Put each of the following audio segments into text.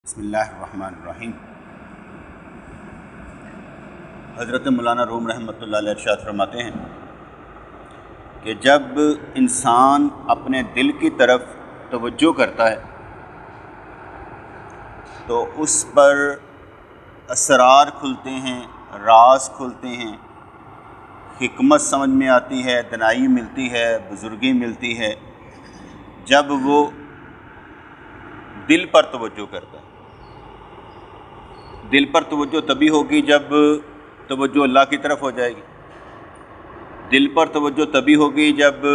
بسم اللہ الرحمن الرحیم۔ حضرت مولانا روم رحمۃ اللہ علیہ ارشاد فرماتے ہیں کہ جب انسان اپنے دل کی طرف توجہ کرتا ہے تو اس پر اسرار کھلتے ہیں، راز کھلتے ہیں، حکمت سمجھ میں آتی ہے، دانائی ملتی ہے، بزرگی ملتی ہے جب وہ دل پر توجہ کرتا ہے۔ دل پر توجہ تبھی ہوگی جب توجہ اللہ کی طرف ہو جائے گی۔ دل پر توجہ تبھی ہوگی جب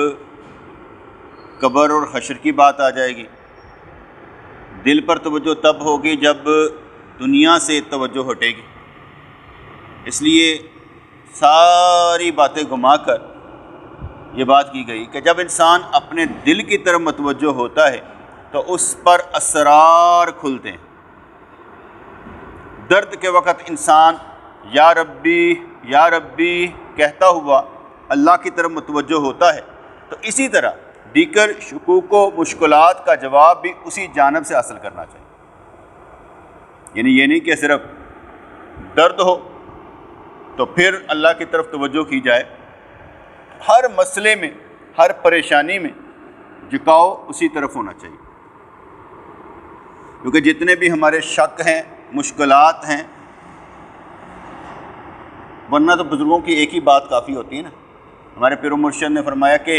قبر اور حشر کی بات آ جائے گی۔ دل پر توجہ تب ہوگی جب دنیا سے توجہ ہٹے گی۔ اس لیے ساری باتیں گھما کر یہ بات کی گئی کہ جب انسان اپنے دل کی طرف متوجہ ہوتا ہے تو اس پر اسرار کھلتے ہیں۔ درد کے وقت انسان یا ربی کہتا ہوا اللہ کی طرف متوجہ ہوتا ہے تو اسی طرح دیگر شکوک و مشکلات کا جواب بھی اسی جانب سے حاصل کرنا چاہیے۔ یعنی یہ نہیں کہ صرف درد ہو تو پھر اللہ کی طرف توجہ کی جائے، ہر مسئلے میں، ہر پریشانی میں جھکاؤ اسی طرف ہونا چاہیے، کیونکہ جتنے بھی ہمارے شک ہیں، مشکلات ہیں، ورنہ تو بزرگوں کی ایک ہی بات کافی ہوتی ہے نا۔ ہمارے پیر و مرشد نے فرمایا کہ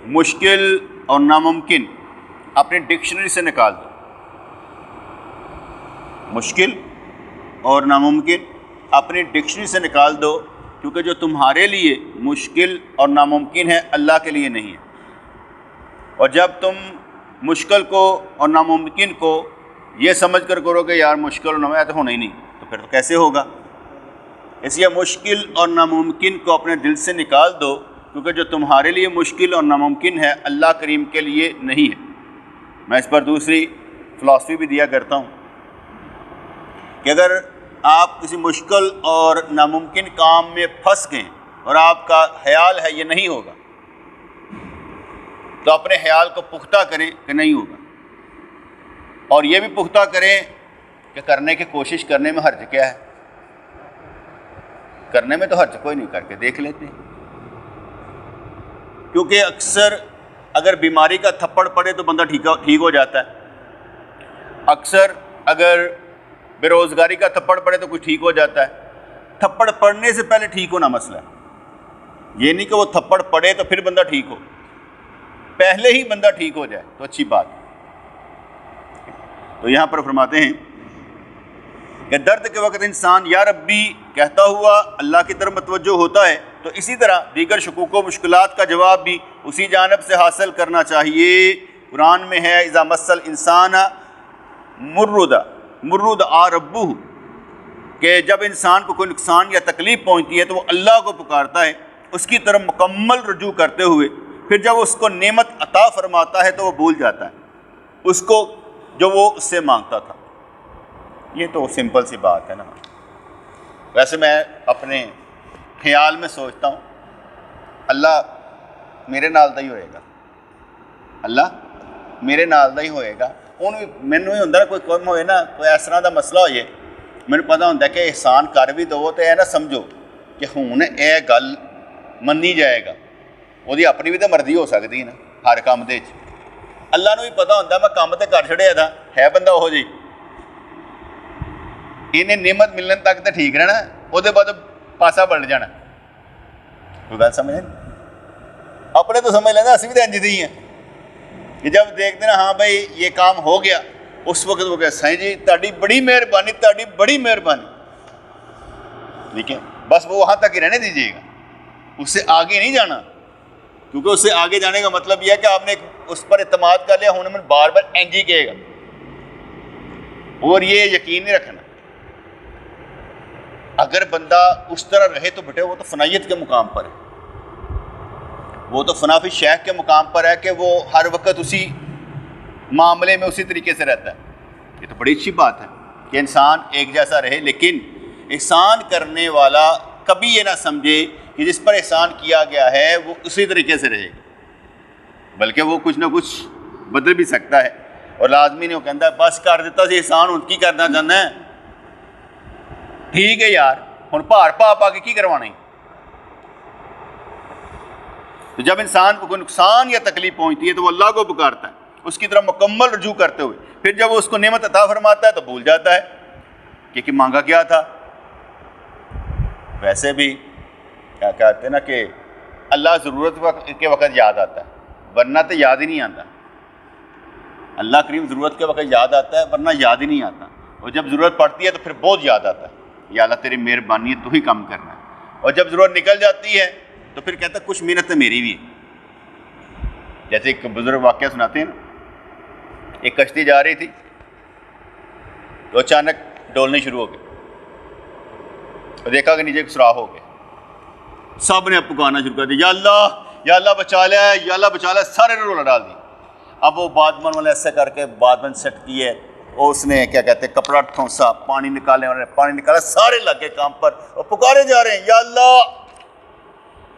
مشکل اور ناممکن اپنی ڈکشنری سے نکال دو۔ مشکل اور ناممکن اپنی ڈکشنری سے نکال دو، کیونکہ جو تمہارے لیے مشکل اور ناممکن ہے اللہ کے لیے نہیں ہے۔ اور جب تم مشکل کو اور ناممکن کو یہ سمجھ کر کرو کہ یار مشکل اور ناممکن تو ہونا ہی نہیں، تو پھر تو کیسے ہوگا؟ اس لیے مشکل اور ناممکن کو اپنے دل سے نکال دو، کیونکہ جو تمہارے لیے مشکل اور ناممکن ہے اللہ کریم کے لیے نہیں ہے۔ میں اس پر دوسری فلاسفی بھی دیا کرتا ہوں کہ اگر آپ کسی مشکل اور ناممکن کام میں پھنس گئے اور آپ کا خیال ہے یہ نہیں ہوگا، تو اپنے خیال کو پختہ کریں کہ نہیں ہوگا، اور یہ بھی پختہ کریں کہ کرنے کی کوشش کرنے میں حرج کیا ہے۔ کرنے میں تو حرج کوئی نہیں، کر کے دیکھ لیتے ہیں۔ کیونکہ اکثر اگر بیماری کا تھپڑ پڑے تو بندہ ٹھیک ہو جاتا ہے، اکثر اگر بے روزگاری کا تھپڑ پڑے تو کچھ ٹھیک ہو جاتا ہے۔ تھپڑ پڑنے سے پہلے ٹھیک ہونا مسئلہ ہے، یہ نہیں کہ وہ تھپڑ پڑے تو پھر بندہ ٹھیک ہو، پہلے ہی بندہ ٹھیک ہو جائے تو اچھی بات ہے۔ تو یہاں پر فرماتے ہیں کہ درد کے وقت انسان یا ربی کہتا ہوا اللہ کی طرف متوجہ ہوتا ہے تو اسی طرح دیگر شکوک و مشکلات کا جواب بھی اسی جانب سے حاصل کرنا چاہیے۔ قرآن میں ہے اذا مس الانسان مرد ربہ، کہ جب انسان کو کوئی نقصان یا تکلیف پہنچتی ہے تو وہ اللہ کو پکارتا ہے اس کی طرف مکمل رجوع کرتے ہوئے، پھر جب اس کو نعمت عطا فرماتا ہے تو وہ بھول جاتا ہے اس کو جو وہ اس سے مانگتا تھا۔ یہ تو سمپل سی بات ہے نا۔ ویسے میں اپنے خیال میں سوچتا ہوں اللہ میرے نال دا ہی ہوئے گا، اللہ میرے نال دا ہی ہوئے گا۔ مینوں ہی ہوندا کوئی کم ہوئے نا، کوئی اس طرح دا مسئلہ ہوئے، مینوں پتہ ہوندا کہ احسان کر بھی دو تو یہ نہ سمجھو کہ ہن یہ گل منی جائے گا، وہਦੀ اپنی بھی تو مرضی ہو سکتی ہے نا ہر کام دے وچ۔ اللہ نوں بھی پتہ ہوندا میں کام تے کر چھڑیا تھا، ہے بندہ وہ جی، انہیں نعمت ملنے تک تو ٹھیک رہنا، وہ بعد پاسا پلٹ جانا۔ کوئی گل سمجھ اپنے تو سمجھ لینا، اسی بھی تو انج دی ہیں کہ جب دیکھتے نا ہاں بھائی یہ کام ہو گیا، اس وقت وہ کہ سائیں جی تہاڈی بڑی مہربانی، تہاڈی بڑی مہربانی، ٹھیک ہے، بس وہ وہاں تک ہی رہنے دیجیے گا، اس سے آگے نہیں جانا، کیونکہ اس سے آگے جانے کا مطلب یہ ہے کہ آپ نے اس پر اعتماد کر لیا، ہونے میں بار بار انج ہی کہے گا، اور یہ یقین نہیں رکھنا۔ اگر بندہ اس طرح رہے تو بیٹے وہ تو فنائیت کے مقام پر ہے، وہ تو فنا فی شیخ کے مقام پر ہے کہ وہ ہر وقت اسی معاملے میں اسی طریقے سے رہتا ہے۔ یہ تو بڑی اچھی بات ہے کہ انسان ایک جیسا رہے، لیکن احسان کرنے والا کبھی یہ نہ سمجھے کہ جس پر احسان کیا گیا ہے وہ اسی طریقے سے رہے، بلکہ وہ کچھ نہ کچھ بدل بھی سکتا ہے۔ اور لازمی نہیں وہ کہتا ہے بس کر دیتا سی احسان ہوں کی کرنا چاہنا ہے ٹھیک ہے یار ہوں بھار پا کے کی کروانا ہے. تو جب انسان کو کوئی نقصان یا تکلیف پہنچتی ہے تو وہ اللہ کو پکارتا ہے اس کی طرف مکمل رجوع کرتے ہوئے. پھر جب وہ اس کو نعمت عطا فرماتا ہے تو بھول جاتا ہے کہ مانگا کیا تھا. ویسے بھی کیا کہتے ہیں نا کہ اللہ ضرورت کے وقت یاد آتا ہے ورنہ تو یاد ہی نہیں آتا. اللہ کریم ضرورت کے وقت یاد آتا ہے ورنہ یاد ہی نہیں آتا. اور جب ضرورت پڑتی ہے تو پھر بہت یاد آتا ہے یا اللہ تیری مہربانی ہے تو ہی کام کرنا ہے. اور جب ضرورت نکل جاتی ہے تو پھر کہتا ہے کچھ محنت تو میری بھی ہے. جیسے ایک بزرگ واقعہ سناتے ہیں نا, ایک کشتی جا رہی تھی تو اچانک ڈولنے شروع ہو گئے اور دیکھا کہ نیچے سوراخ ہو گئے. سب نے پکارنا شروع کر دیا یا اللہ بچا لیا ہے یا اللہ بچا لیا. سارے نے رولا ڈال دی. اب وہ بادمن والے ایسے کر کے بادمن سیٹ کیے اور اس نے کیا کہتے ہیں کپڑا ٹھونسا پانی نکالنے والے نے پانی نکالا. سارے لگے کام پر اور پکارے جا رہے ہیں یا اللہ.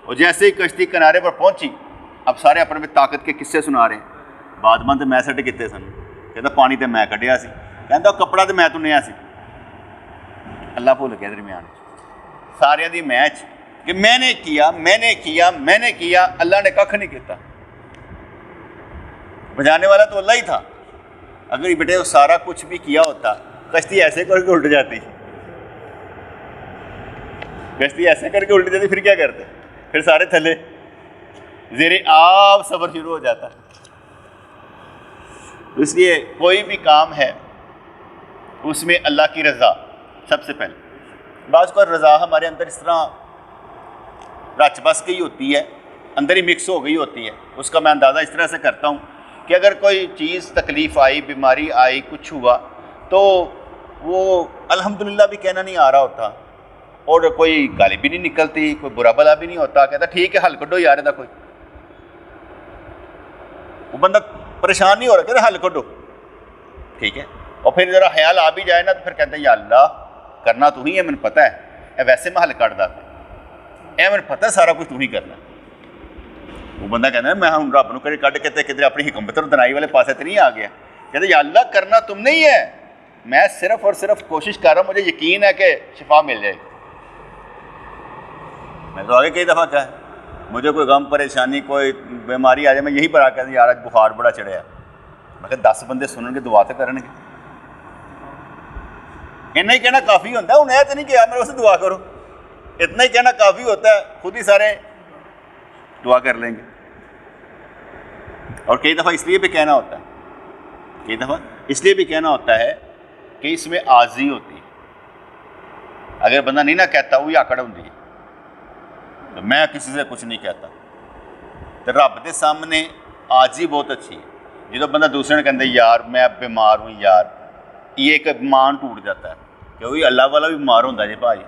اور جیسے ہی کشتی کنارے پر پہنچی اب سارے اپنے میں طاقت کے قصے سنا رہے ہیں. بادمن تو میں سیٹ کیتے سن کہتا پانی تو میں کڈیا سی کہتا کپڑا تو میں تنیا سی. اللہ بھول گیا درمیان سارے دی میچ کہ میں نے کیا اللہ نے کھ نہیں کیتا. بجانے والا تو اللہ ہی تھا. اگر یہ بیٹے وہ سارا کچھ بھی کیا ہوتا کشتی ایسے کر کے الٹ جاتی. کشتی ایسے کر کے الٹ جاتی پھر کیا کرتے پھر سارے تھلے زیر آب سفر شروع ہو جاتا. اس لیے کوئی بھی کام ہے اس میں اللہ کی رضا سب سے پہلے. بعض کو رضا ہمارے اندر اس طرح رچ بس گئی ہوتی ہے اندر ہی مکس ہو گئی ہوتی ہے. اس کا میں اندازہ اس طرح سے کرتا ہوں کہ اگر کوئی چیز تکلیف آئی بیماری آئی کچھ ہوا تو وہ الحمدللہ بھی کہنا نہیں آ رہا ہوتا اور کوئی گالی بھی نہیں نکلتی کوئی برا بلا بھی نہیں ہوتا. کہتا ٹھیک ہے حل کڈو یار دا کوئی وہ بندہ پریشان نہیں ہو رہا کہتا حل کڈو ٹھیک ہے. اور پھر ذرا خیال آ بھی جائے نا تو پھر کہتے ہیں یا اللہ کرنا تو ہی ہے مجھے پتہ ہے ویسے میں حل کر دیتا مجھے پتہ ہے سارا کچھ تو ہی کرنا. وہ بندہ کہتا ہے میں ہوں رب نو کڑے کڈ کے کدھر اپنی حکمت اور دنائی والے پاسے تو نہیں آ گیا. کہتے یا اللہ کرنا تم نہیں ہے میں صرف اور صرف کوشش کر رہا ہوں مجھے یقین ہے کہ شفا مل جائے گی. میں تو آگے کئی دفعہ کہا مجھے کوئی غم پریشانی کوئی بیماری آ جائے میں یہی پر آ کے یار آج بخار بڑا چڑھیا. میں کہ 10 بندے سنن گے دعا تو کرن گے اتنا ہی کہنا کافی ہوتا ہے. انہیں یہ تو نہیں کہا میرے سے دعا کرو اتنا ہی کہنا کافی ہوتا ہے خود ہی سارے دعا کر لیں گے. اور کئی دفعہ اس لیے بھی کہنا ہوتا ہے کہ اس میں عاجزی ہوتی ہے. اگر بندہ نہیں نہ کہتا وہی آکڑ ہوتی ہے تو میں کسی سے کچھ نہیں کہتا. تو رب کے سامنے عاجزی بہت اچھی ہے. جب بندہ دوسرے نے کہتا یار میں بیمار ہوں یار یہ ایک مان ٹوٹ جاتا ہے کہ وہی اللہ والا بھی بیمار ہوتا جی بھائی ٹھیک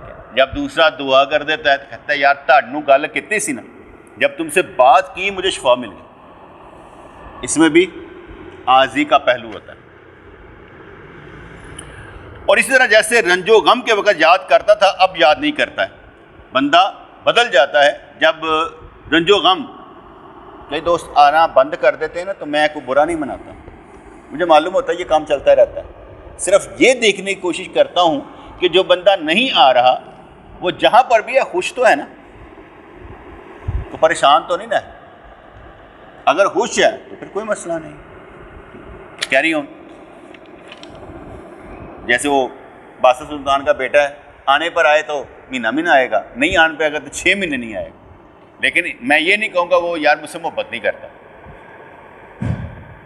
ہے. جب دوسرا دعا کر دیتا ہے تو کہتا ہے یار تہاڈوں گل کیتی سی نا جب تم سے بات کی مجھے شفا مل گئی. اس میں بھی عاجزی کا پہلو ہوتا ہے. اور اسی طرح جیسے رنج و غم کے وقت یاد کرتا تھا اب یاد نہیں کرتا ہے. بندہ بدل جاتا ہے جب رنج و غم کئی دوست آنا بند کر دیتے ہیں نا تو میں کوئی برا نہیں مناتا. مجھے معلوم ہوتا ہے یہ کام چلتا رہتا ہے. صرف یہ دیکھنے کی کوشش کرتا ہوں کہ جو بندہ نہیں آ رہا وہ جہاں پر بھی ہے خوش تو ہے نا تو پریشان تو نہیں نا. اگر خوش ہے تو پھر کوئی مسئلہ نہیں. Carry on. جیسے وہ باسط سلطان کا بیٹا ہے آنے پر آئے تو مہینہ آئے گا نہیں آنے پہ آئے گا تو 6 مہینے نہیں آئے گا. لیکن میں یہ نہیں کہوں گا وہ یار مجھ سے محبت نہیں کرتا.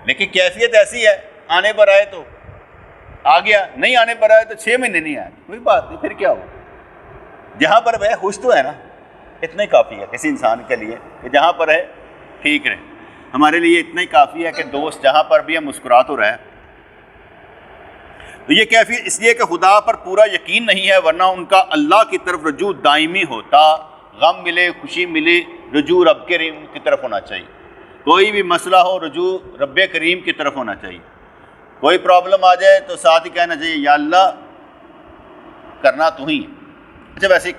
لیکن کیفیت ایسی ہے آنے پر آئے تو آ گیا نہیں آنے پر آئے تو 6 مہینے نہیں آئے کوئی بات نہیں. پھر کیا ہو جہاں پر ہے خوش تو ہے نا اتنا ہی کافی ہے کسی انسان کے لیے کہ جہاں پر ہے ٹھیک رہے. ہمارے لیے اتنا ہی کافی ہے کہ دوست جہاں پر بھی ہے مسکرا تو رہے. تو یہ کیفیت اس لیے کہ خدا پر پورا یقین نہیں ہے ورنہ ان کا اللہ کی طرف رجوع دائمی ہوتا. غم ملے خوشی ملے رجوع رب کریم کی طرف ہونا چاہیے. کوئی بھی مسئلہ ہو رجوع رب کریم کی طرف ہونا چاہیے. کوئی پرابلم آ جائے تو ساتھ ہی کہنا چاہیے یا اللہ کرنا تو ہی. اچھا ویسے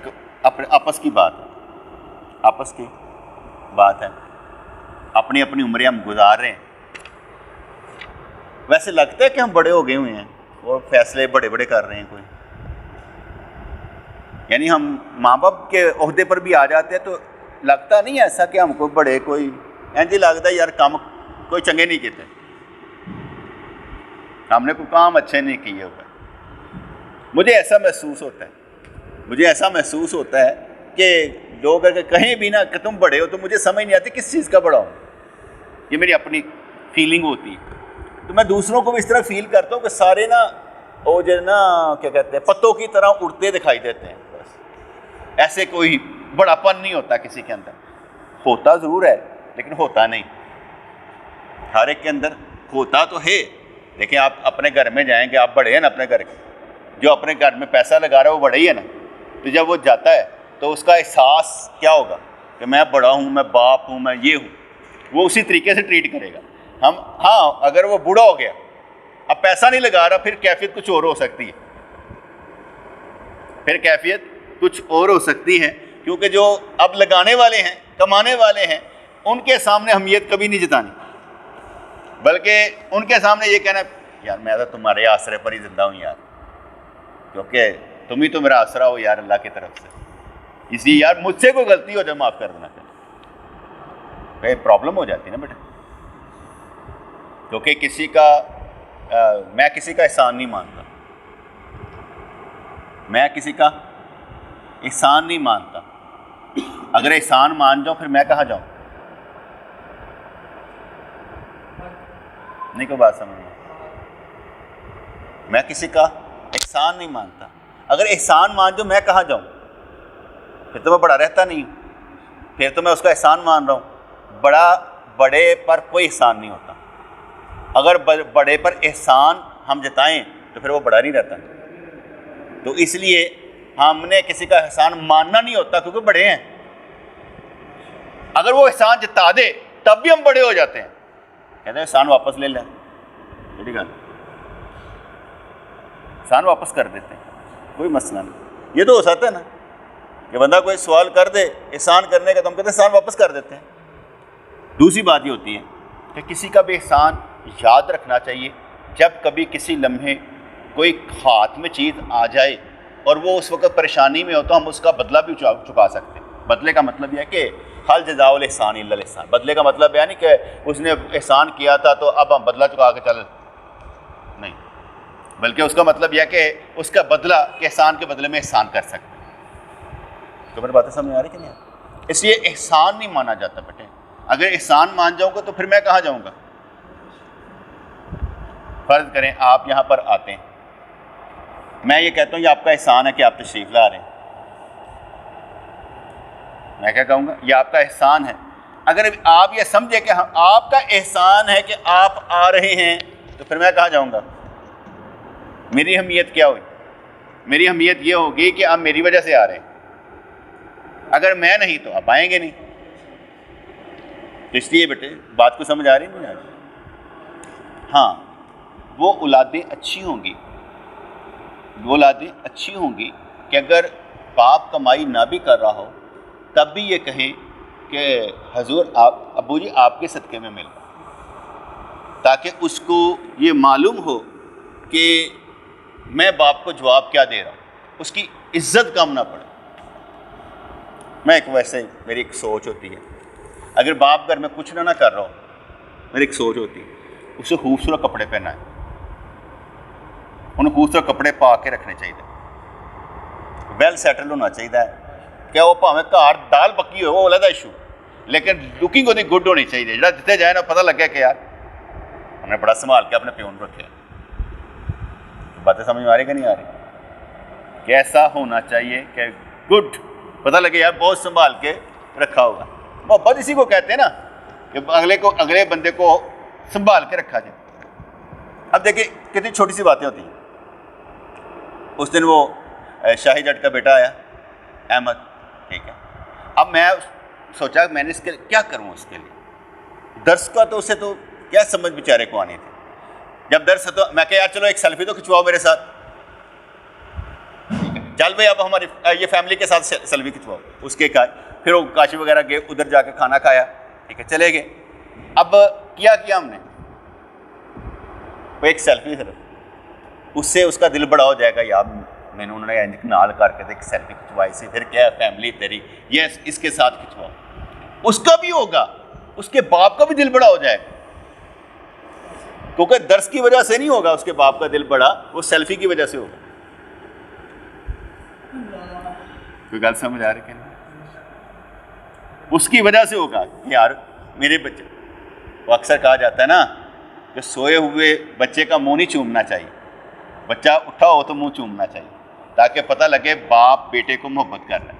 آپس کی بات ہے اپنی اپنی عمریں ہم گزار رہے ہیں ویسے لگتا ہے کہ ہم بڑے ہو گئے ہوئے ہیں اور فیصلے بڑے بڑے کر رہے ہیں کوئی. یعنی ہم ماں باپ کے عہدے پر بھی آ جاتے ہیں تو لگتا نہیں ایسا کہ ہم کو بڑے کوئی اینجی لگتا ہے یار کام کوئی چنگے نہیں کیتے, ہم نے کوئی کام اچھے نہیں کیے ہوئے. مجھے ایسا محسوس ہوتا ہے کہ لوگ اگر کہیں بھی نا کہ تم بڑے ہو تو مجھے سمجھ نہیں آتی کس چیز کا بڑا ہوں. یہ میری اپنی فیلنگ ہوتی ہے. تو میں دوسروں کو بھی اس طرح فیل کرتا ہوں کہ سارے نا وہ جو نا کیا کہتے ہیں پتوں کی طرح اڑتے دکھائی دیتے ہیں. بس ایسے کوئی بڑا پن نہیں ہوتا کسی کے اندر. ہوتا ضرور ہے لیکن ہوتا نہیں. ہر ایک کے اندر ہوتا تو ہے. دیکھیں آپ اپنے گھر میں جائیں گے, آپ بڑے ہیں نا اپنے گھر کے, جو اپنے گھر میں پیسہ لگا رہا ہے وہ بڑا ہی ہے نا. تو جب وہ جاتا ہے تو اس کا احساس کیا ہوگا کہ میں بڑا ہوں, میں باپ ہوں, میں یہ ہوں. وہ اسی طریقے سے ٹریٹ کرے گا. ہم ہاں اگر وہ بوڑھا ہو گیا, اب پیسہ نہیں لگا رہا, پھر کیفیت کچھ اور ہو سکتی ہے. پھر کیفیت کچھ اور ہو سکتی ہے کیونکہ جو اب لگانے والے ہیں, کمانے والے ہیں, ان کے سامنے اہمیت کبھی نہیں جتانی, بلکہ ان کے سامنے یہ کہنا یار میں تو تمہارے آسرے پر ہی زندہ ہوں یار, کیونکہ تم ہی تو میرا آسرا ہو یار اللہ کی طرف سے. اس لیے یار مجھ سے کوئی غلطی ہو جائے معاف کر دینا چاہیے. پرابلم ہو جاتی ہے نا بیٹا, کیونکہ میں کسی کا احسان نہیں مانتا. میں کسی کا احسان نہیں مانتا. اگر احسان مان جاؤں پھر میں کہاں جاؤں؟ نہیں کوئی بات سمجھ میں. میں کسی کا احسان نہیں مانتا. اگر احسان مان جاؤں میں کہاں جاؤں؟ پھر تو میں بڑا رہتا نہیں ہوں, پھر تو میں اس کا احسان مان رہا ہوں. بڑے پر کوئی احسان نہیں ہوتا. اگر بڑے پر احسان ہم جتائیں تو پھر وہ بڑا نہیں رہتا. تو اس لیے ہم نے کسی کا احسان ماننا نہیں ہوتا کیونکہ بڑے ہیں. اگر وہ احسان جتا دے تب بھی ہم بڑے ہو جاتے ہیں, کہتے ہیں احسان واپس لے لیں, ٹھیک ہے, احسان واپس کر دیتے ہیں, کوئی مسئلہ نہیں. یہ تو ہو سکتا ہے نا کہ بندہ کوئی سوال کر دے احسان کرنے کا تو ہم کہتے ہیں احسان واپس کر دیتے ہیں. دوسری بات یہ ہوتی ہے کہ کسی کا بھی احسان یاد رکھنا چاہیے. جب کبھی کسی لمحے کوئی ہاتھ میں چیز آ جائے اور وہ اس وقت پریشانی میں ہو تو ہم اس کا بدلہ بھی چکا سکتے ہیں. بدلے کا مطلب یہ ہے کہ حل جزاء الاحسان الا الاحسان. بدلے کا مطلب یہ نہیں کہ اس نے احسان کیا تھا تو اب ہم بدلہ چکا کے چل نہیں, بلکہ اس کا مطلب یہ ہے کہ اس کا بدلہ کہ احسان کے بدلے میں احسان کر سکتے ہیں. تو میری باتیں سمجھ آ رہی کہ نہیں؟ اس لیے احسان نہیں مانا جاتا بیٹے. اگر احسان مان جاؤں گا تو پھر میں کہاں جاؤں گا؟ فرض کریں آپ یہاں پر آتے ہیں, میں یہ کہتا ہوں یہ آپ کا احسان ہے کہ آپ تشریف لا رہے ہیں. میں کیا کہوں گا؟ یہ آپ کا احسان ہے. اگر آپ یہ سمجھے کہ آپ کا احسان ہے کہ آپ آ رہے ہیں تو پھر میں کہاں جاؤں گا؟ میری اہمیت کیا ہوئی؟ میری اہمیت یہ ہوگی کہ آپ میری وجہ سے آ رہے ہیں. اگر میں نہیں تو آپ آئیں گے نہیں. تو اس لیے بیٹے بات کو سمجھ آ رہی نہیں آ رہی؟ ہاں وہ اولادیں اچھی ہوں گی, وہ اولادیں اچھی ہوں گی کہ اگر باپ کمائی نہ بھی کر رہا ہو تب بھی یہ کہیں کہ حضور ابو جی آپ کے صدقے میں مل رہا, تاکہ اس کو یہ معلوم ہو کہ میں باپ کو جواب کیا دے رہا ہوں, اس کی عزت کم نہ پڑے. میں میری ایک سوچ ہوتی ہے, اگر باپ گھر میں کچھ نہ کر رہا ہو, میری ایک سوچ ہوتی ہے اسے خوبصورت کپڑے پہنائے, انہیں خوبصورت کپڑے پا کے رکھنے چاہیے, ویل سیٹل ہونا چاہیے. کیا وہ پاویں گھر دال پکی ہو وہ علیحدہ ایشو, لیکن لکنگ وہ گڈ ہونی چاہیے. جہاں جتنے جائے نا پتہ لگے کہ یار ہم نے بڑا سنبھال کے اپنے پیو نے رکھے. باتیں سمجھ میں آ رہی کہ نہیں آ رہی؟ کیسا ہونا چاہیے کہ گڈ, پتہ لگے یار بہت سنبھال کے رکھا ہوگا. محبت اسی کو کہتے ہیں نا کہ اگلے بندے کو سنبھال کے رکھا جائے. اب دیکھیں کتنی چھوٹی سی باتیں ہوتی ہیں. اس دن وہ شاہی جٹ کا بیٹا آیا احمد, ٹھیک ہے. اب میں سوچا میں نے اس کے کیا کروں, اس کے لیے درس کا تو اسے تو کیا سمجھ بیچارے کو آنی تھی. جب درس ہے تو میں کہا یار چلو ایک سیلفی تو کھنچواؤ میرے ساتھ, ٹھیک ہے. چل بھائی اب ہماری یہ فیملی کے ساتھ سیلفی کھنچواؤ. اس کے پھر وہ کاشی وغیرہ گئے, ادھر جا کے کھانا کھایا, ٹھیک ہے, چلے گئے. اب کیا ہم نے وہ ایک سیلفی صرف اس سے اس کا دل بڑا ہو جائے گا، یار میں نے انہوں نے نال کر کے ایک سیلفی کھنچوائی سی، پھر کیا فیملی تیری یہ اس کے ساتھ کھنچواؤ، اس کا بھی ہوگا، اس کے باپ کا بھی دل بڑا ہو جائے گا، کیونکہ درس کی وجہ سے نہیں ہوگا اس کے باپ کا دل بڑا، وہ سیلفی کی وجہ سے ہوگا۔ کوئی گل سمجھ آ رہی کہ نہیں؟ اس کی وجہ سے ہوگا کہ یار میرے بچے، وہ اکثر کہا جاتا ہے نا کہ سوئے ہوئے بچے کا منہ نہیں چومنا چاہیے، بچہ اٹھا ہو تو منہ چومنا چاہیے تاکہ پتہ لگے باپ بیٹے کو محبت کر رہا ہے۔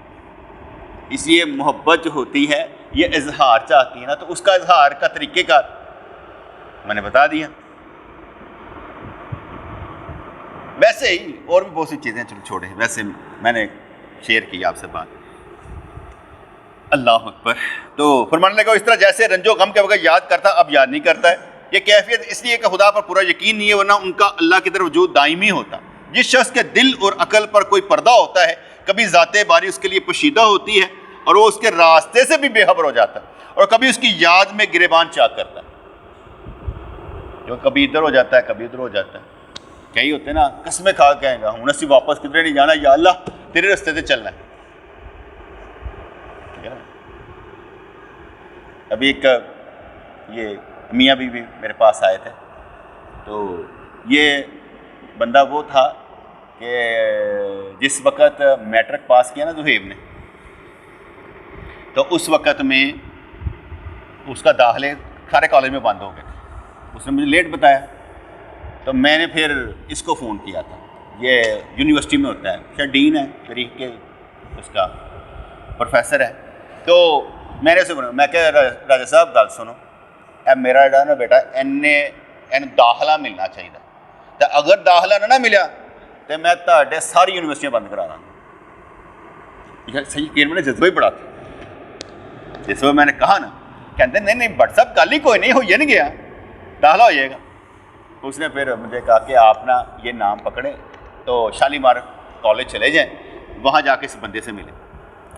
اس لیے محبت جو ہوتی ہے یہ اظہار چاہتی ہے نا، تو اس کا اظہار کا طریقہ کار میں نے بتا دیا۔ ویسے ہی اور بھی بہت سی چیزیں چلو چھوڑے، ویسے میں نے شیئر کی آپ سے بات۔ اللہ اکبر۔ تو فرمانے لگا اس طرح جیسے رنج و غم کے وقت یاد کرتا اب یاد نہیں کرتا ہے، یہ کیفیت اس لیے کہ خدا پر پورا یقین نہیں ہے، ورنہ ان کا اللہ کی طرف وجود دائمی ہوتا۔ جس شخص کے دل اور عقل پر کوئی پردہ ہوتا ہے، کبھی ذات باری اس کے لیے پوشیدہ ہوتی ہے اور وہ اس کے راستے سے بھی بے خبر ہو جاتا ہے، اور کبھی اس کی یاد میں گریبان چاک کرتا ہے، جو کبھی ادھر ہو جاتا ہے کبھی ادھر ہو جاتا ہے۔ کئی ہوتے ہیں نا قسمیں کھا کے آئیں گا ہوں اسی واپس کدھر نہیں جانا، یا اللہ تیرے راستے سے چلنا ہے، ٹھیک ہے نا۔ ابھی ایک یہ میاں بیوی میرے پاس آئے تھے، تو یہ بندہ وہ تھا کہ جس وقت میٹرک پاس کیا نا زہیب نے، تو اس وقت میں اس کا داخلے سارے کالج میں بند ہو گئے تھے، اس نے مجھے لیٹ بتایا، تو میں نے پھر اس کو فون کیا تھا، یہ یونیورسٹی میں ہوتا ہے، شاید ڈین ہے تاریخ کے، اس کا پروفیسر ہے، تو میں نے اسے بولا، میں کہ راجا صاحب گل سنو، اے میرا جڑا نا بیٹا این داخلہ ملنا چاہیے، تو اگر داخلہ نہ ملیا تو میں تہاڈے ساری یونیورسٹیاں بند کرا داں۔ صحیح کہ میں نے جذبہ ہی بڑا تھا، جس وقت میں نے کہا نا، کہتے نہیں بٹ صاحب گل ہی کوئی نہیں ہوئی نہیں گیا، داخلہ ہو جائے گا۔ اس نے پھر مجھے کہا کہ آپ نا یہ نام پکڑیں تو شالیمار کالج چلے جائیں، وہاں جا کے اس بندے سے ملیں۔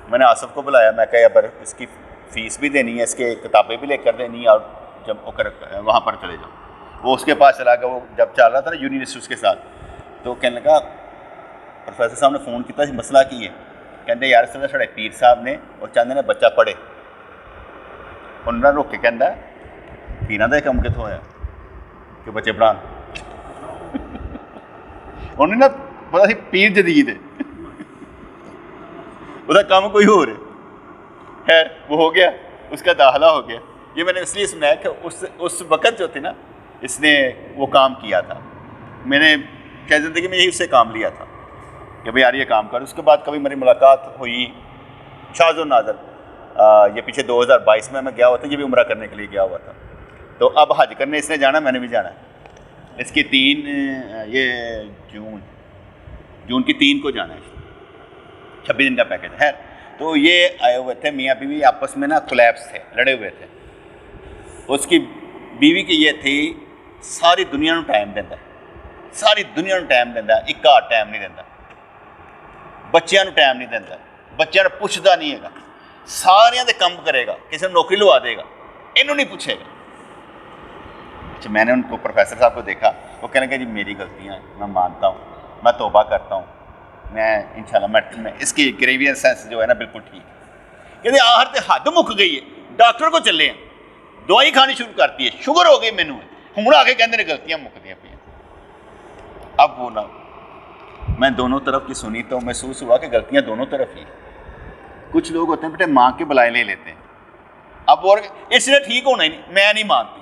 میں نے آصف کو بلایا، میں کہا پر اس کی فیس بھی دینی ہے، اس کے کتابیں بھی لے کر دینی ہے، اور جب وہاں پر چلے جاؤ۔ وہ اس کے پاس چلا گیا، وہ جب چل رہا تھا نا یونیورسٹی اس کے ساتھ، تو کہنے لگا پروفیسر صاحب نے فون کیا مسئلہ کی ہے، کہتے یار اس طرح ساڑے پیر صاحب نے وہ چاہتے ہیں بچہ پڑھے، انہوں نے روک کے کہہ پیراں دا کم کتوں ہوا کہ بچے پڑھان، انہوں نے پتا سی پیر جدید ہے، وہ کام کوئی ہو رہا۔ خیر وہ ہو گیا، اس کا داخلہ ہو گیا۔ یہ میں نے اس لیے سنایا کہ اس وقت جو تھی نا اس نے وہ کام کیا تھا، میں نے کیا زندگی میں یہی اس سے کام لیا تھا کہ بھائی یار یہ کام کر۔ اس کے بعد کبھی میری ملاقات ہوئی شاذ و نادر، یہ پیچھے 2022 میں گیا ہوا تھا، یہ بھی عمرہ کرنے کے لیے گیا ہوا تھا، تو اب حج کرنے اس نے جانا، میں نے بھی جانا ہے، اس کی 3 یہ جون کی 3 کو جانا ہے، 26 دن کا پیکج ہے۔ تو یہ آئے ہوئے تھے میاں بیوی، آپس میں نا کولیپس تھے، لڑے ہوئے تھے۔ اس کی بیوی کی یہ تھی ساری دنیا نو ٹائم دینا، ساری دنیا نو ٹائم دینا، ایک ہاتھ ٹائم نہیں دینا، بچیاں نو ٹائم نہیں دینا، بچیاں نو پوچھتا نہیں ہے، ساریاں دے کم کرے گا، کسی نے نوکری لوا دے گا، انہوں نہیں پوچھے گا۔ اچھا میں نے ان کو پروفیسر صاحب کو دیکھا، وہ کہنے کہ جی میری غلطیاں ہیں، میں مانتا ہوں، میں توبہ کرتا ہوں، میں انشاءاللہ میں اس کی گریویئر سینس جو ہے نا بالکل ٹھیک ہے۔ کہتے آخر تے حد مک گئی ہے، ڈاکٹر کو چلے ہیں، دوائی کھانی شروع کرتی ہے، شوگر ہو گئی مینوں، ہوں آ کے کہتے ہیں غلطیاں مکدیاں پہ۔ اب وہ نہ میں دونوں طرف کی سنی تو محسوس ہوا کہ غلطیاں دونوں طرف ہی۔ کچھ لوگ ہوتے ہیں بیٹے ماں کے بلائے لے لیتے ہیں، اب اور اس نے ٹھیک ہونا ہی نہیں، میں نہیں مانتی،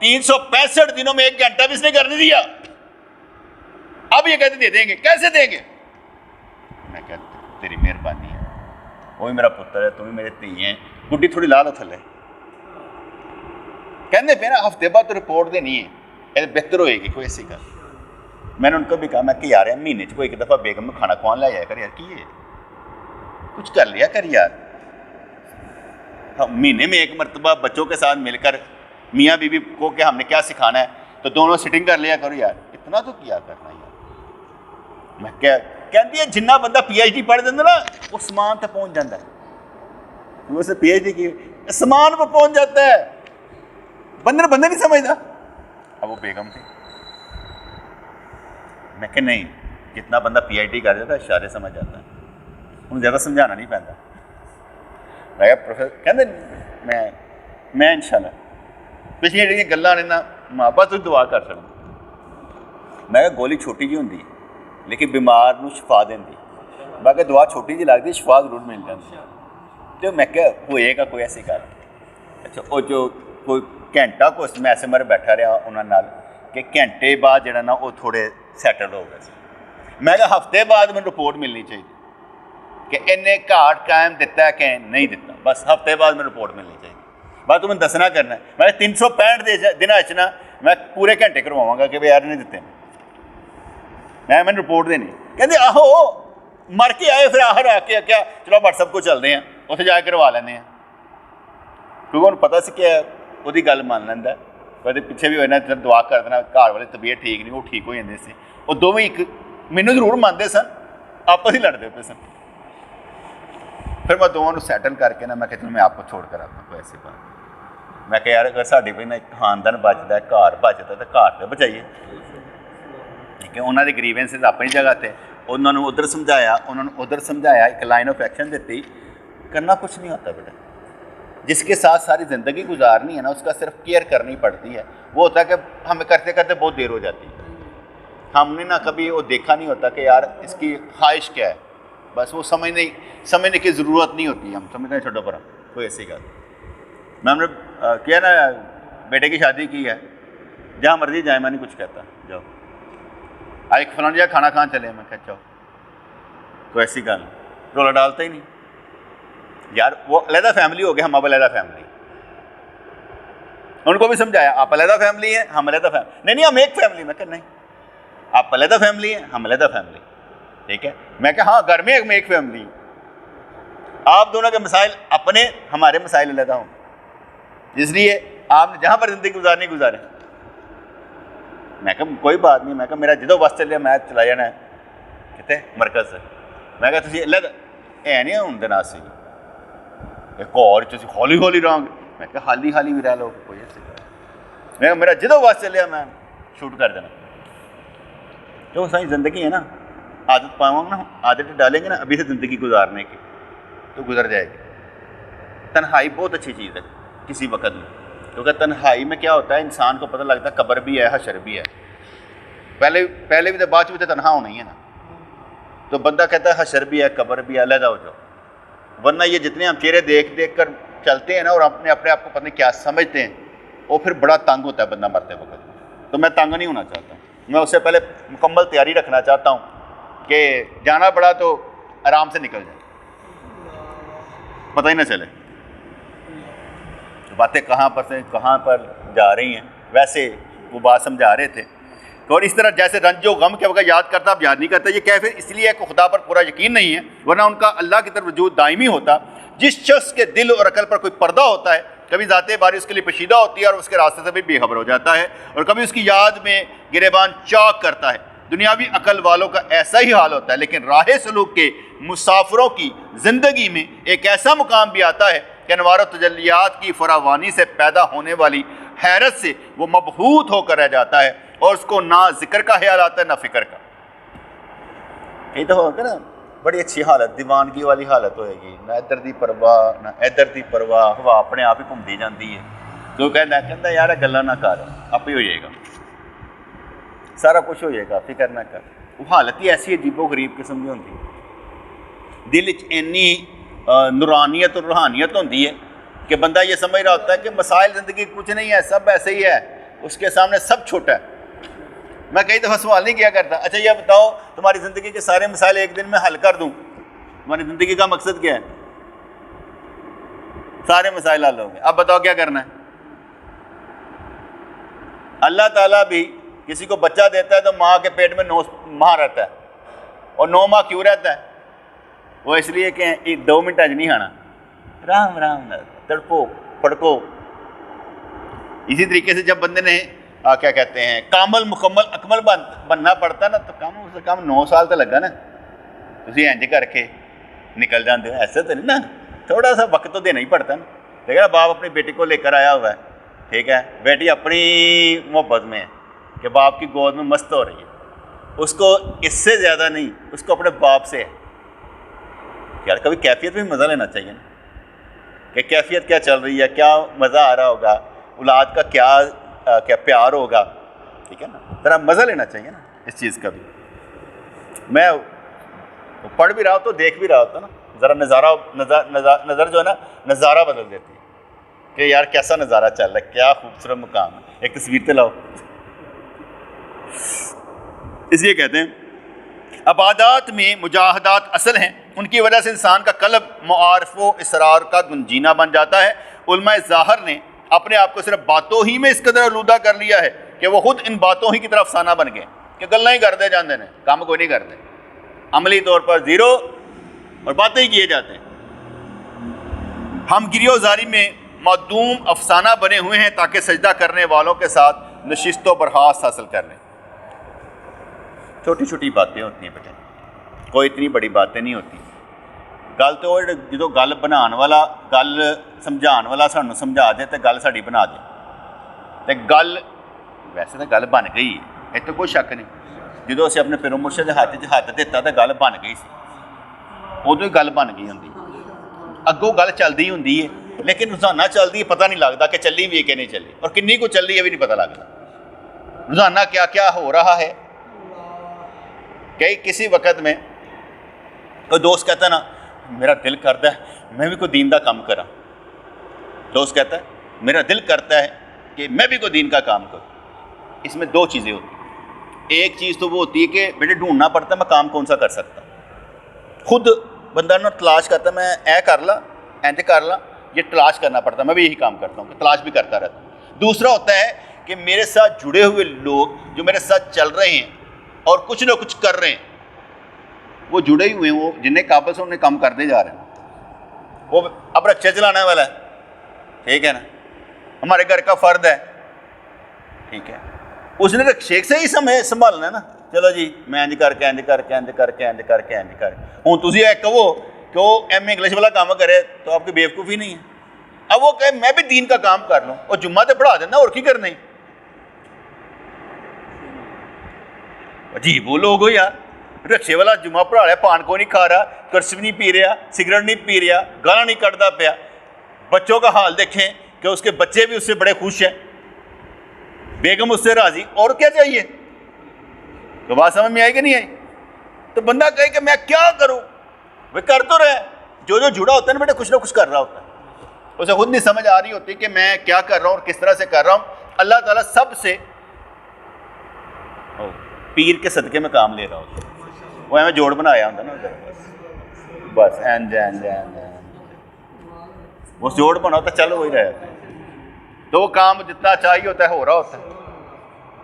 365 دنوں میں 1 گھنٹہ بھی اس نے کر نہیں دیا، اب یہ کہتے دے دیں گے، کیسے دیں گے؟ میں کہتا تیری مہربانی ہے، وہی میرا پتر ہے، تم ہی میرے دھی ہیں، گڈی تھوڑی لا لو تھلے، کہنے پہ نا ہفتے بعد تو رپورٹ دینی ہے، یہ بہتر ہوئے گی کوئی ایسی گل۔ میں نے ان کو بھی کہا، میں کہ یار مہینے چ کوئی ایک دفعہ بیگم میں کھانا کھوان لے جایا کر یار، کی ہے کچھ کر لیا کر یار، مہینے میں 1 مرتبہ بچوں کے ساتھ مل کر میاں بیوی کو کہ ہم نے کیا سکھانا ہے تو دونوں سٹنگ کر لیا کرو یار، اتنا تو کیا کرنا یار۔ میں کہتی ہے جنہ بندہ پی ایچ ڈی پڑھ دینا نا وہ اسمان تک پہنچ جاتا ہے، وہ سے پی ایچ ڈی کی اسمان پہ پہنچ جاتا ہے، بندہ نہیں سمجھتا۔ اب وہ بیگم تھی، میں کہ نہیں, جتنا بندہ PhD کر جاتا ہے اشارے سمجھ جاتا ہے, انہوں زیادہ سمجھانا نہیں پہنتا. میں پروفیسر کہتے میں انشاءاللہ پچھلیاں جڑیاں گلاں نے نا ماں باپ تو دعا کر سکتا. میں کہ گولی چھوٹی جی ہوندی لیکن بیمار نو شفا دیندی, باقی دعا چھوٹی جی لگتی شفا ضرور مل جاتی. تو میں کہ ہوئے گا کوئی ایسی گل. اچھا وہ جو کوئی گھنٹہ کو میں ایسے مرے بیٹھا رہا انہوں نال کہ گھنٹے بعد جڑا نا وہ تھوڑے سیٹل ہو گئے. میں کہ ہفتے بعد میں رپورٹ ملنی چاہیے کہ انہیں گھاٹ قائم دیتا ہے کہ نہیں دیتا, بس ہفتے بعد میں رپورٹ ملنی چاہیے. بس تمہیں دسنا کرنا ہے. میں 365 دن میں پورے گھنٹے کرواؤں گا کہ یار نہیں دیتے, میں رپورٹ دینی. کہتے آہو مر کے آئے پھر آخر آ کے کیا چلو WhatsApp کو چلتے ہیں اتنے جا کے کروا لینے ہیں, کیونکہ انہوں پتا سی کہ وہی گل مان لینا. کدے پیچھے بھی ہونا دعا کر دینا, گھر والے طبیعت ٹھیک نہیں, وہ ٹھیک ہو جاتے سے. وہ دونوں ایک مینوں ضرور مانتے سن, آپس ہی لڑتے پے سن. پھر میں دونوں سیٹل کر کے نا میں کہ چلو میں آپ کو چھوڑ کر آتا ہوں ایسی بات. میں کہ یار اگر ساڈی بھی نا خاندان بچتا ہے, گھر بچتا ہے, تو گھر تو بچائیے. ٹھیک ہے, انہوں نے گریوینسز اپنی جگہ تے, انہوں نے ادھر سمجھایا, انہوں نے ادھر سمجھایا, ایک لائن آف ایکشن دیتی. کرنا کچھ نہیں ہوتا بیٹا, جس کے ساتھ ساری زندگی گزارنی ہے نا اس کا صرف کیئر کرنی پڑتی ہے. وہ ہوتا ہے کہ ہمیں کرتے کرتے بہت دیر ہو جاتی ہے, ہم نے نا کبھی وہ دیکھا نہیں ہوتا کہ یار اس کی خواہش کیا ہے, بس وہ سمجھنے کی ضرورت نہیں ہوتی. ہم سمجھتے ہیں چھوٹو پر کوئی ایسی گل. میں نے کیا نا بیٹے کی شادی کی ہے, جہاں مرضی جائیں میں نہیں کچھ کہتا, جاؤ آج فلاں جگہ کھانا کھان چلے, میں کہتا جاؤ, کوئی ایسی گل رولا ڈالتا ہی نہیں. یار وہ علیحدہ فیملی ہو گیا, ہم اب علیحدہ فیملی. ان کو بھی سمجھایا آپ علیحدہ فیملی ہیں, ہم علیحدہ فیملی نہیں, ہم ایک فیملی. میں کہ نہیں, آپ علیحدہ فیملی ہیں, ہم علیحدہ فیملی. ٹھیک ہے, میں کہ ہاں گھر میں ایک فیملی, آپ دونوں کے مسائل اپنے, ہمارے مسائل علیحدہ ہوں. اس لیے آپ نے جہاں پر زندگی گزارنی گزارے. میں کہ کوئی بات نہیں, میں کہ میرا جدو بس چلے میں چلا جانا ہے کتنے مرکز سے. میں کہ تھی علیحدہ اے نہیں ہوں دن سی ایک اور ہولی ہولی رہو گے. میں کہ حالی بھی رہ لو, کوئی ایسی گل. میں کہ میرا جدو بس چلیا میں شوٹ کر دینا. جو ساری زندگی ہے نا, عادت پاؤں گا نا, عادت ڈالیں گے نا ابھی سے زندگی گزارنے کی, تو گزر جائے گی. تنہائی بہت اچھی چیز ہے کسی وقت میں, کیونکہ تنہائی میں کیا ہوتا ہے انسان کو پتہ لگتا ہے قبر بھی ہے, حشر بھی ہے. پہلے بھی تو بعد بھی تو تنہا ہونا ہی ہے نا. تو بندہ کہتا ہے حشر بھی ہے, قبر بھی ہے, علیحدہ ہو جاؤ. ورنہ یہ جتنے ہم چہرے دیکھ کر چلتے ہیں نا اور اپنے آپ کو پتہ نہیں کیا سمجھتے ہیں, وہ پھر بڑا تنگ ہوتا ہے بندہ مرتے وقت. تو میں تنگ نہیں ہونا چاہتا, میں اس سے پہلے مکمل تیاری رکھنا چاہتا ہوں کہ جانا پڑا تو آرام سے نکل جائے, پتہ ہی نہ چلے باتیں کہاں پر جا رہی ہیں. ویسے وہ بات سمجھا رہے تھے. اور اس طرح جیسے رنج و غم کے وقت یاد کرتا اب یاد نہیں کرتا, یہ کیفیت اس لیے ہے کہ خدا پر پورا یقین نہیں ہے, ورنہ ان کا اللہ کی طرف رجوع دائمی ہوتا. جس شخص کے دل اور عقل پر کوئی پردہ ہوتا ہے, کبھی ذات باری اس کے لیے پشیدہ ہوتی ہے اور اس کے راستے سے بھی بے خبر ہو جاتا ہے, اور کبھی اس کی یاد میں گریبان چاک کرتا ہے. دنیاوی عقل والوں کا ایسا ہی حال ہوتا ہے, لیکن راہ سلوک کے مسافروں کی زندگی میں ایک ایسا مقام بھی آتا ہے کہ انوار و تجلیات کی فراوانی سے پیدا ہونے والی حیرت سے وہ مبہوت ہو کر رہ جاتا ہے, اور اس کو نہ ذکر کا خیال آتا ہے نہ فکر کا. یہ تو ہوگا نا بڑی اچھی حالت, دیوانگی والی حالت ہوئے گی, نہ ادھر دی پرواہ نہ ادھر دی پرواہ, ہوا اپنے آپ ہی گھومتی جاتی ہے. تو کہتا یار گلا نہ کر, آپ ہی ہو جائے گا, سارا کچھ ہو جائے گا, فکر نہ کر. وہ حالت ہی ایسی عجیب و غریب قسم کی ہوتی ہے, دل اینی نورانیت اور روحانیت ہوتی ہے کہ بندہ یہ سمجھ رہا ہوتا ہے کہ مسائل زندگی کچھ نہیں ہے, سب ایسے ہی ہے, اس کے سامنے سب چھوٹا ہے. میں کئی دفعہ سوال نہیں کیا کرتا, اچھا یہ بتاؤ تمہاری زندگی کے سارے مسائل ایک دن میں حل کر دوں, تمہاری زندگی کا مقصد کیا ہے؟ سارے مسائل حل ہو گئے, اب بتاؤ کیا کرنا ہے؟ اللہ تعالیٰ بھی کسی کو بچہ دیتا ہے تو ماں کے پیٹ میں 9 ماہ رہتا ہے, اور 9 ماہ کیوں رہتا ہے؟ وہ اس لیے کہ 2 منٹ اج نہیں کھانا, رام رام تڑپو پڑکو. اسی طریقے سے جب بندے نے کیا کہتے ہیں کامل مکمل اکمل بننا پڑتا نا, تو کم سے کم 9 سال تو لگا نا. تھی انج کر کے نکل جاتے ہو, ایسے تو نہیں نا, تھوڑا سا وقت تو دینا ہی پڑتا ہے نا. دیکھا باپ اپنی بیٹی کو لے کر آیا ہوا ہے, ٹھیک ہے, بیٹی اپنی محبت میں ہے کہ باپ کی گود میں مست ہو رہی ہے, اس کو اس سے زیادہ نہیں، اس کو اپنے باپ سے ہے. یار کبھی کیفیت میں مزہ لینا چاہیے نا، کہ کیفیت کیا چل رہی ہے، کیا مزہ آ رہا ہوگا، اولاد کا کیا پیار ہوگا. ٹھیک ہے نا، ذرا مزہ لینا چاہیے نا اس چیز کا بھی. میں پڑھ بھی رہا ہوں تو دیکھ بھی رہا ہوتا نا، ذرا نظر جو ہے نا نظارہ بدل دیتی ہے کہ یار کیسا نظارہ چل رہا ہے، کیا خوبصورت مقام ہے. ایک تصویر تے لاؤ. اس لیے کہتے ہیں عبادات میں مجاہدات اصل ہیں، ان کی وجہ سے انسان کا قلب معارف و اسرار کا گنجینہ بن جاتا ہے. علماء ظاہر نے اپنے آپ کو صرف باتوں ہی میں اس قدر آلودہ کر لیا ہے کہ وہ خود ان باتوں ہی کی طرف افسانہ بن گئے کہ گلاں ہی کرتے جاندے ہیں، کام کوئی نہیں کرتے، عملی طور پر زیرو اور باتیں ہی کیے جاتے ہیں. ہم گری و زاری میں معدوم افسانہ بنے ہوئے ہیں تاکہ سجدہ کرنے والوں کے ساتھ نشست و برخاست حاصل کر لیں. چھوٹی چھوٹی باتیں ہوتی ہیں بیٹے، کوئی اتنی بڑی باتیں نہیں ہوتی. گل تو جدو گل بنان والا گل سمجھان والا سانوں سمجھا دے تو گل ساڈی بنا دے تے گل ویسے تو گل بن گئی ہے، یہ تو کوئی شک نہیں. جدو اسی اپنے پیرو مرشد کے ہاتھ دیتا تو گل بن گئی سی، ادو ہی گل بن گئی ہوندی. اگوں گل چلتی ہوندی ہے لیکن روزانہ چلتی ہے، پتہ نہیں لگتا کہ چلی بھی ہے کہ نہیں چلی، اور کنی کو چلی ہے بھی نہیں پتہ لگتا. روزانہ کیا کیا ہو رہا ہے. کہ کسی وقت میں کوئی دوست کہتا ہے نا میرا دل کرتا ہے میں بھی کوئی دین کا کام کرا. دوست کہتا ہے میرا دل کرتا ہے کہ میں بھی کوئی دین کا کام کروں. اس میں دو چیزیں ہوتی ہیں. ایک چیز تو وہ ہوتی ہے کہ بیٹے ڈھونڈنا پڑتا ہے میں کام کون سا کر سکتا ہوں. خود بندہ نا تلاش کرتا ہے میں اے کر لا اینج کر لا، یہ تلاش کرنا پڑتا ہے. میں بھی یہی کام کرتا ہوں کہ تلاش بھی کرتا رہتا ہوں. دوسرا ہوتا ہے کہ میرے ساتھ جڑے ہوئے لوگ جو میرے ساتھ چل رہے ہیں اور کچھ نہ کچھ کر رہے ہیں، وہ جڑے ہی ہوئے ہیں، وہ جنہیں قابل سے انہیں کام کرتے جا رہے ہیں. وہ اب رکشے چلانے والا ہے، ٹھیک ہے نا، ہمارے گھر کا فرد ہے، ٹھیک ہے، اس نے رکشے سے ہی سنبھالنا ہے نا. چلو جی میں انج کر کے انج کر کے انج کر کے انج کر کے انج کر کے. ہوں تسی ایک کہو کہ وہ ایم اے انگلش والا کام کرے تو آپ کی بیوقوفی نہیں ہے. اب وہ کہے میں بھی دین کا کام کر لوں اور جمعہ تے پڑھا دینا، اور کی کرنا ہی. عجیب وہ لوگ ہو یار، رکشے والا جمعہ پڑھا رہا ہے، پان کو نہیں کھا رہا، کرسو نہیں پی رہا، سگریٹ نہیں پی رہا، گانا نہیں کٹتا پیا. بچوں کا حال دیکھیں کہ اس کے بچے بھی اس سے بڑے خوش ہیں، بیگم اس سے راضی، اور کیا چاہیے. تو بات سمجھ میں آئی کہ نہیں آئی؟ تو بندہ کہے کہ میں کیا کروں، وہ کر تو رہے. جو جڑا ہوتا ہے نا بیٹا کچھ نہ کچھ کر رہا ہوتا ہے، اسے خود نہیں سمجھ آ رہی ہوتی کہ میں کیا کر رہا ہوں اور کس طرح سے کر رہا ہوں. اللہ تعالیٰ سب سے پیر کے صدقے میں کام لے رہا ہوتا ہے. وہ ہمیں جوڑ بنایا ہوتا نا بس وہ جوڑ بنا ہوتا چل وہی رہا ہے. تو وہ کام جتنا چاہیے ہوتا ہے ہو رہا ہوتا ہے،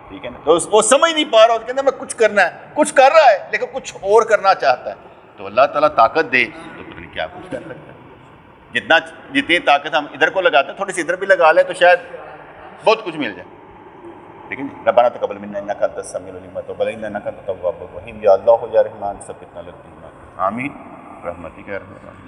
ٹھیک ہے نا. تو وہ سمجھ نہیں پا رہا ہوتا، کہتے ہیں میں کچھ کرنا ہے، کچھ کر رہا ہے لیکن کچھ اور کرنا چاہتا ہے. تو اللہ تعالیٰ طاقت دے تو پتہ نہیں کیا کچھ کر سکتا ہے. جتنی طاقت ہم ادھر کو لگاتے ہیں تھوڑی سی ادھر بھی لگا لیں تو شاید بہت کچھ مل جائے. ٹھیک ہے جی. ربنا تقبل منا انک انت السمیع العلیم وتب علینا انک انت التواب الرحیم. یا اللہ یا رحمان سب کتنا لگتی ہے. آمین رحمتک یا ارحم الراحمین.